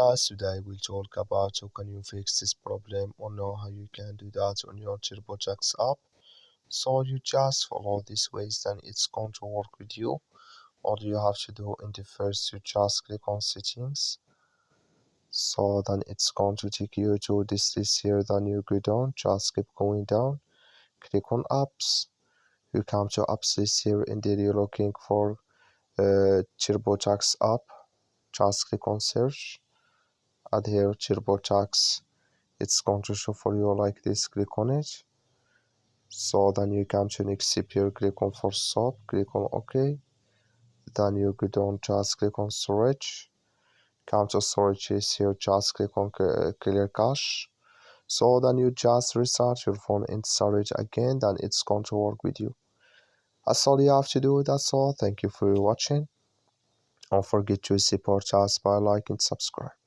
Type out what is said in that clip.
guys, today we'll talk about how can you fix this problem or know how you can do that on your Turbotax app. So you just follow these ways, then it's going to work with you. All you have to do in the first, you just click on settings. So then it's going to take you to this list here, then you go down, just keep going down, click on apps. You come to apps list here, and there you're looking for Turbotax app. Just click on search, add here Turbotax. It's going to show for you like this. Click on it. So then you come to next step here, click on for stop, click on OK. Then you go down, just click on storage. Come to storage is here, just click on clear cache. So then you just restart your phone and start it again, then it's going to work with you. That's all you have to do. That's all. Thank you for watching. Don't forget to support us by like and subscribe.